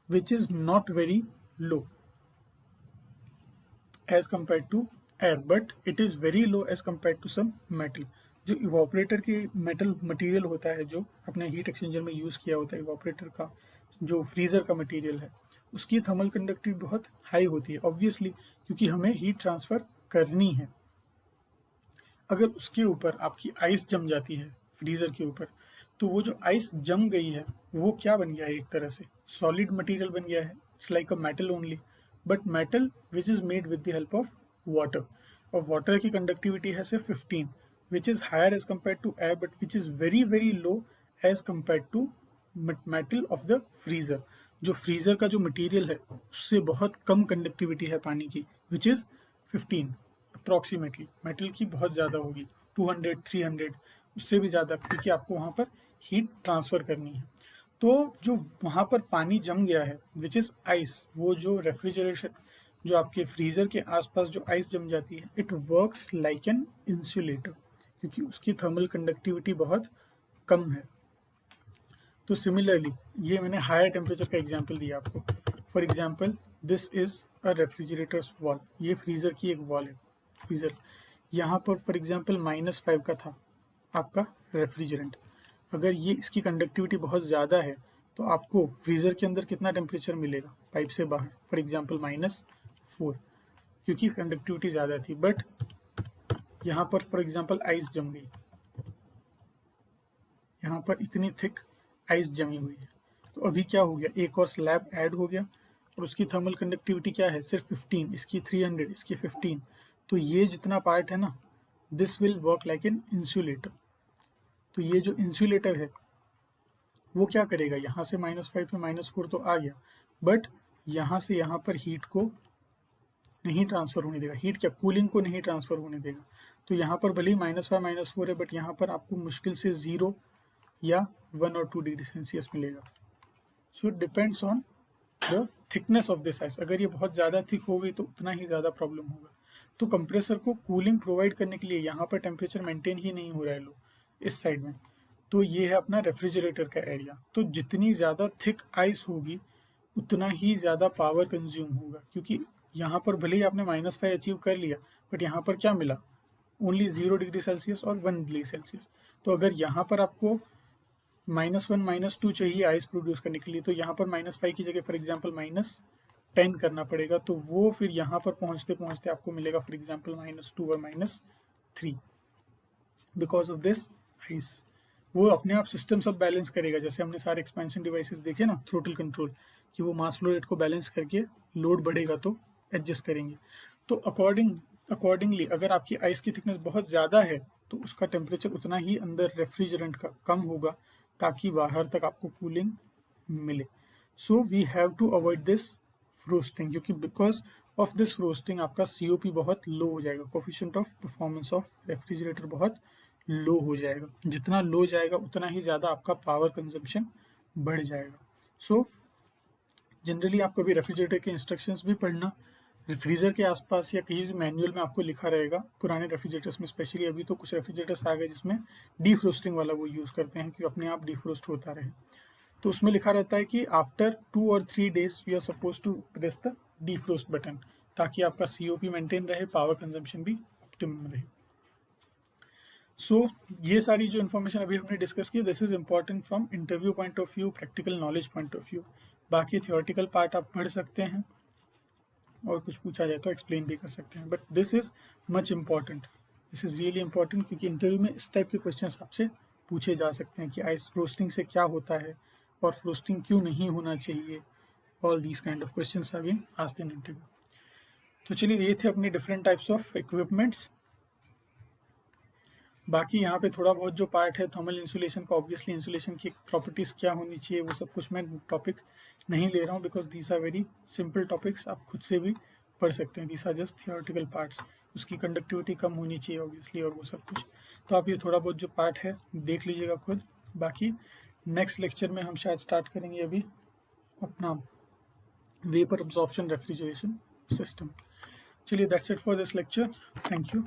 which is not very low as compared to air, but it is very low as compared to some metal. जो इवापोरेटर की मेटल मटेरियल होता है, जो अपने हीट एक्सचेंजर में यूज़ किया होता है, इवापोरेटर का जो फ्रीज़र का मटेरियल है, उसकी थर्मल कंडक्टिविटी बहुत हाई होती है ऑब्वियसली, क्योंकि हमें हीट ट्रांसफ़र करनी है। अगर उसके ऊपर आपकी आइस जम जाती है फ्रीज़र के ऊपर, तो वो जो आइस जम गई है वो क्या बन गया है, एक तरह से सॉलिड मटेरियल बन गया है। It's like a metal only, but metal which is made with the help of water, और वाटर की कंडक्टिविटी है सिर्फ 15, which is higher as compare to air, but which is very very low as compare to metal of the freezer. जो freezer का जो material है उससे बहुत कम कंडक्टिविटी है पानी की, विच इज़ 15 अप्रॉक्सीमेटली। मेटल की बहुत ज़्यादा होगी, 200 300 उससे भी ज़्यादा, क्योंकि आपको वहाँ पर हीट ट्रांसफ़र करनी है। तो जो वहाँ पर पानी जम गया है विच इज़ आइस, वो जो रेफ्रिजरेशन, जो आपके फ्रीज़र के आसपास जो आइस जम जाती है, it works like an insulator, क्योंकि उसकी थर्मल कंडक्टिविटी बहुत कम है। तो सिमिलरली ये मैंने हायर टेम्परेचर का एग्जांपल दिया आपको। For example this is a refrigerators wall, ये फ्रीज़र की एक वॉल है। फ्रीज़र यहाँ पर फॉर एग्जांपल -5 का था आपका रेफ्रिजरेंट। अगर ये इसकी कंडक्टिविटी बहुत ज़्यादा है तो आपको फ्रीज़र के अंदर कितना टेम्परेचर मिलेगा पाइप से बाहर, फॉर एग्जांपल -4, क्योंकि कंडक्टिविटी ज़्यादा थी। बट यहाँ पर फॉर एग्जांपल आइस जम गई, यहाँ पर इतनी थिक आइस जमी हुई है, तो अभी क्या हो गया, एक और स्लैब ऐड हो गया, और उसकी थर्मल कंडक्टिविटी क्या है, सिर्फ 15, इसकी 300, इसकी 15। तो ये जितना पार्ट है ना, this will work like an insulator. तो ये जो इंसुलेटर है वो क्या करेगा, यहाँ से -5 में -4 तो आ गया, बट यहाँ से यहाँ पर हीट को नहीं ट्रांसफ़र होने देगा। हीट क्या, कूलिंग को नहीं ट्रांसफ़र होने देगा। तो यहाँ पर भले ही -5 -4 है, बट यहाँ पर आपको मुश्किल से 0 या 1 और 2 डिग्री सेल्सियस मिलेगा। So it depends on the thickness of this ice. अगर ये बहुत ज़्यादा थिक हो गई तो उतना ही ज़्यादा प्रॉब्लम होगा। तो कंप्रेसर को कूलिंग प्रोवाइड करने के लिए यहाँ पर टेम्परेचर मेंटेन ही नहीं हो रहा है लो इस साइड में, तो ये है अपना रेफ्रिजरेटर का एरिया। तो जितनी ज़्यादा थिक आइस होगी उतना ही ज़्यादा पावर कंज्यूम होगा, क्योंकि यहाँ पर भले ही आपने -5 अचीव कर लिया, बट यहाँ पर क्या मिला, ओनली 0 डिग्री सेल्सियस और 1 डिग्री सेल्सियस। तो अगर यहाँ पर आपको -1 -2 चाहिए आइस प्रोड्यूस करने के लिए, तो यहाँ पर -5 की जगह फॉर एग्जांपल -10 करना पड़ेगा। तो वो फिर यहाँ पर पहुँचते पहुँचते आपको मिलेगा फॉर एग्जांपल -2 और -3 बिकॉज ऑफ दिस आइस। वो अपने आप सिस्टम सब बैलेंस करेगा, जैसे हमने सारे एक्सपेंशन डिवाइसेस देखे ना, थ्रोटल कंट्रोल, कि वो मास फ्लो रेट को बैलेंस करके लोड बढ़ेगा तो एडजस्ट करेंगे। तो अकॉर्डिंगली अगर आपकी आइस की थिकनेस बहुत ज़्यादा है तो उसका टेम्परेचर उतना ही अंदर रेफ्रिजरेंट का कम होगा, ताकि बाहर तक आपको कूलिंग मिले। So we have to avoid this frosting, क्योंकि बिकॉज ऑफ दिस फ्रोस्टिंग आपका COP बहुत लो हो जाएगा, coefficient of performance of refrigerator बहुत लो हो जाएगा। जितना लो जाएगा उतना ही ज़्यादा आपका पावर कंजम्पशन बढ़ जाएगा। सो जनरली आप कभी रेफ्रिजरेटर के इंस्ट्रक्शंस भी पढ़ना, फ्रीज़र के आसपास या कहीं भी मैनुअल में आपको लिखा रहेगा, पुराने रेफ्रिजरेटर्स में स्पेशली। अभी तो कुछ रेफ्रिजरेटर्स आ गए जिसमें डीफ्रोस्टिंग वाला वो यूज़ करते हैं कि अपने आप डिफ्रोस्ट होता रहे। तो उसमें लिखा रहता है कि आफ्टर 2 और 3 days you are suppose to press the defrost button, ताकि आपका COP मेंटेन रहे, पावर कंजम्पशन भी ऑप्टिमम रहे। सो ये सारी जो इन्फॉर्मेशन अभी हमने डिस्कस की, this is important from interview point of view, practical knowledge point of view. बाकी थियोरटिकल पार्ट आप पढ़ सकते हैं और कुछ पूछा जाए तो एक्सप्लेन भी कर सकते हैं, but this is much important, this is really important, क्योंकि इंटरव्यू में इस टाइप के क्वेश्चन आपसे पूछे जा सकते हैं कि आइस फ्रोस्टिंग से क्या होता है और फ्रोस्टिंग क्यों नहीं होना चाहिए। All these kind of questions are being asked in interview. तो चलिए ये थे अपने डिफरेंट टाइप्स ऑफ इक्विपमेंट्स। बाकी यहाँ पे थोड़ा बहुत जो पार्ट है थर्मल इंसुलेशन का, ऑब्वियसली इंसुलेशन की प्रॉपर्टीज़ क्या होनी चाहिए वो सब कुछ मैं टॉपिक्स नहीं ले रहा हूँ, because these are very simple topics, आप खुद से भी पढ़ सकते हैं। These are just theoretical parts. उसकी कंडक्टिविटी कम होनी चाहिए ऑब्वियसली और वो सब कुछ। तो आप ये थोड़ा बहुत जो पार्ट है देख लीजिएगा खुद। बाकी नेक्स्ट लेक्चर में हम शायद स्टार्ट करेंगे अभी अपना वेपर अब्जॉर्प्शन रेफ्रिजरेशन सिस्टम। चलिए that's it for this lecture. Thank you.